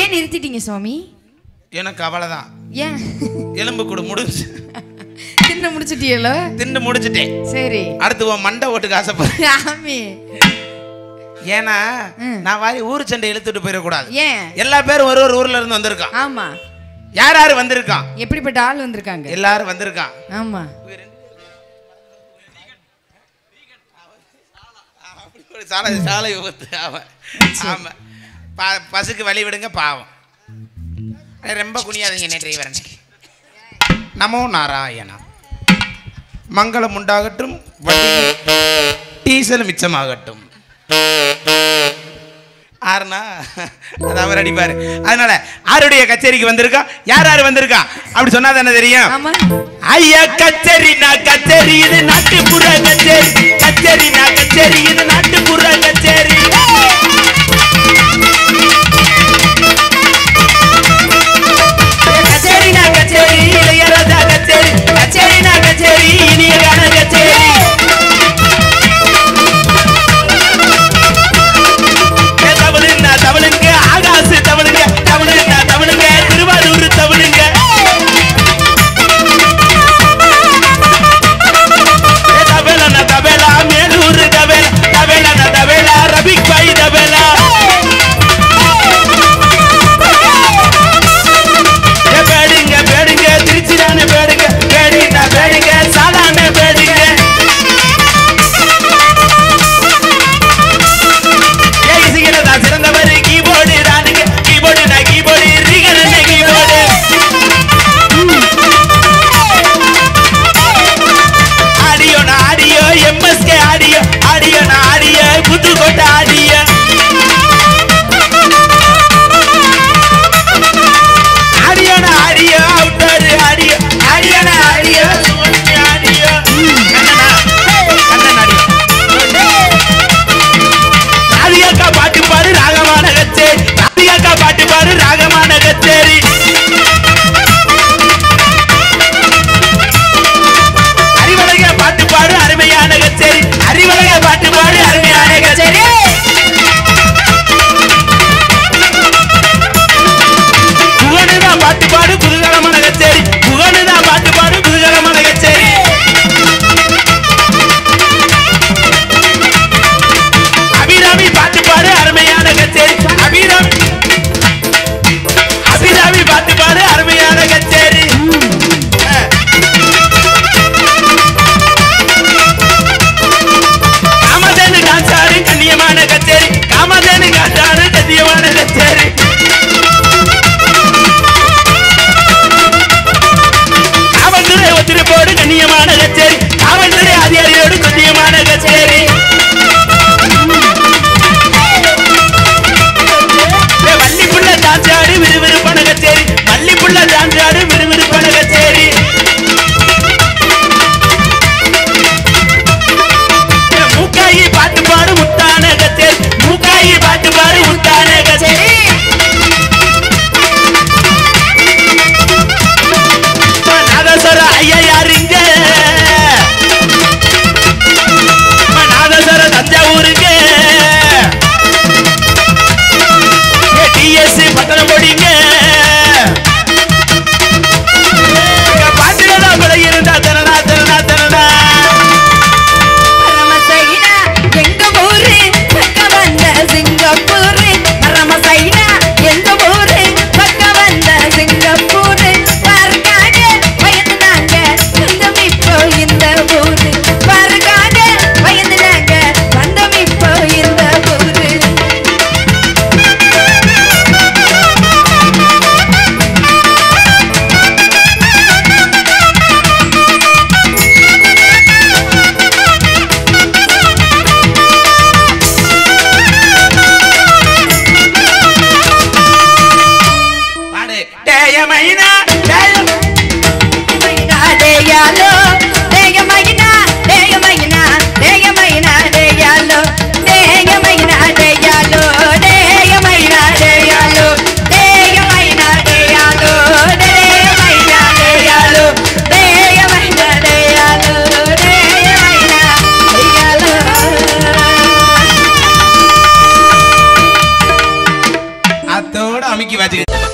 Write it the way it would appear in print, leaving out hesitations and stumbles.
ஏன் நிறுத்திட்டீங்க சுவாமி? எனக்கு அவ்வளவுதான். ஏன்? எலும்பு கூட முடிஞ்சு. தின்னு முடிச்சிட்டீங்கள? தின்னு முடிச்சிட்டேன். சரி. அடுத்து உன் மண்டை ஓட்டுக்கு ஆசைப்படுறேன். ஆமே. ஏன்னா நான் வாரி ஊர் சண்டை இழுத்துட்டு போயிடக்கூடாது. ஏன்? எல்லா பேரும் ஒரு ஒரு ஊர்ல இருந்து வந்திருக்கான். ஆமா. யார் யார் வந்திருக்கான்? எப்படிப்பட்ட ஆள் வந்திருக்காங்க? எல்லாரும் வந்திருக்கான். ஆமா. சாலை விபத்து. ஆமா. பசுக்கு வழி விடுங்க பாவம். ரொம்ப குனியாதீங்க டிரைவர். நமோ நாராயணா. மங்களம் உண்டாகட்டும். டீசல் மிச்சமாகட்டும். ஆறுனா அது அவர் அடிப்பாரு. அதனால ஆருடைய கச்சேரிக்கு வந்திருக்கா? யார் யார் வந்திருக்கா அப்படி சொன்னா தானே தெரியும். ஐயா கச்சேரி நான் கச்சேரி இது நாட்டுப்புற கச்சேரி. கச்சேரி நான் கச்சேரி இது நாட்டுப்புற கச்சேரி. கச்சேரி நான் கச்சேரி இளையராஜா கச்சேரி. கச்சேரி நான் கச்சேரி இனிய கான கச்சேரி. தவளுங்க ஆகாசு தவளுங்க தவளுங்க தவளுங்க திருவாரூர் தவளுங்க. தபேலா தபேலா மேலூர் தபேலா தபேலா தபேலா ரபிக் பாய் தபேலா. பேடுங்க பேடுங்க திருச்சிரான பேடுங்க பேடுங்க பேடுங்க சாதாரண பேடுங்க. சிறந்தவர் கீபோர்டு தானுங்க. கீபோர்டு நான் கீபோர்டு ரீகன் கீபோர்டு. ஆடியோ நான் ஆடியோ எம்எஸ்கே ஆடியோ ஆடியோ நான் ஆடியோ புதுக்கோட்டை ஆடியோ. ஆடியோ நான் ஆடியோ அவுட்டோர் ஆடியோ ஆடியோ நான் ஆடியோ ஆடியோ கண்ணன் ஆடியோ. ராதிகாக்கா பாட்டு பாடு ராகமான கச்சேரி. ராதிகாக்கா பாட்டு பாடு ராகமான கச்சேரி. அறிவழக பாட்டு பாடு அருமையான கச்சேரி. அறிவழக பாட்டு பாடு அருமையான கச்சேரி. புகழுதான் பாட்டு பாடு புதுகலமான கச்சேரி. புகழுதான் பாட்டு பாடு புதுகலமான கச்சேரி. அபிராமி பாட்டு பாடு அருமையான கச்சேரி. அபிராமி அபிராமி பாட்டு பாடு அருமையான கச்சேரி. காமதேனு டான்ஸ் ஆடு கண்ணியமான கச்சேரி. காமதேனு டான்ஸ் ஆடு கண்ணியமான கச்சேரி. காவல்துறை ஒத்திரு போடு கண்ணியமான கச்சேரி. காவல்துறை அதிகாரியோடு கண்ணியமான கச்சேரி. வள்ளிப்புள்ள டான்ஸாடு விறுவிறுப்பான கச்சேரி. வள்ளிப்புள்ள டான்ஸாடு விறுவிறுப்பான கச்சேரி. மூக்காயி பாட்டு பாடு முத்தான கச்சேரி. மூக்காயி பாட்டு பாடு முத்தான கச்சேரி. நாதஸ்வர ஐயா யாருங்க? நாதஸ்வர தஞ்சாவூருங்க. டிஎஸ் பத்தனம் போடிங்க. பாட்டுலதான் பட இருந்தா தரணா தரணா தரணா. ரமசைனா எங்க ஊரு பக்க வந்த சிங்கப்பூரு. ரமசைனா எங்க ஊரு பக்க வந்த சிங்கப்பூரு. பாருக்காக பயந்து நாங்க வந்தோம் இப்போ இந்த ஊரு. பாருக்காக பயந்து நாங்க வந்தோம் இப்போ இந்த ஊரு. பாடு டேயமைனா மைனா டேயாலோ டேயமைனா டேயமைனா டேயமைனா டேயாலோ டேயமைனா டேயாலோ டேயமைனா டேயாலோ டேயமைனா டேயாலோ டேயமைனா டேயாலோ டேயமைனா டேயாலோ டேயமைனா டேயாலோ. அத்தோட அமுக்கி வச்சுக்க